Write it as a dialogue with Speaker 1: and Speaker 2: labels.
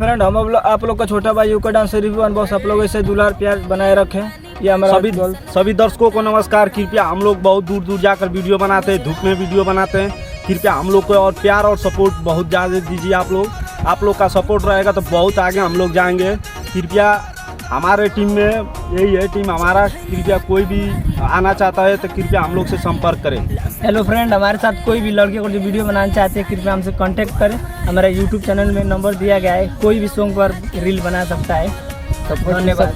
Speaker 1: Friend, हम आप लोग का छोटा भाई यूका डांस रिव्यू अनबॉक्स आप लोग ऐसे दुलार प्यार बनाए रखे। ये हमारा
Speaker 2: सभी दर्शकों को नमस्कार। कृपया हम लोग बहुत दूर दूर जाकर वीडियो बनाते हैं, धूप में वीडियो बनाते हैं। कृपया हम लोग को और प्यार और सपोर्ट बहुत ज़्यादा दीजिए। आप लोग का सपोर्ट रहेगा तो बहुत आगे हम लोग जाएंगे। कृपया हमारे टीम में यही है टीम हमारा। कृपया कोई भी आना चाहता है तो कृपया हम लोग से संपर्क करें।
Speaker 1: हेलो फ्रेंड, हमारे साथ कोई भी लड़के को जो वीडियो बनाना चाहते हैं कृपया हमसे कांटेक्ट करें। हमारा यूट्यूब चैनल में नंबर दिया गया है, कोई भी सॉन्ग पर रील बना सकता है। धन्यवाद।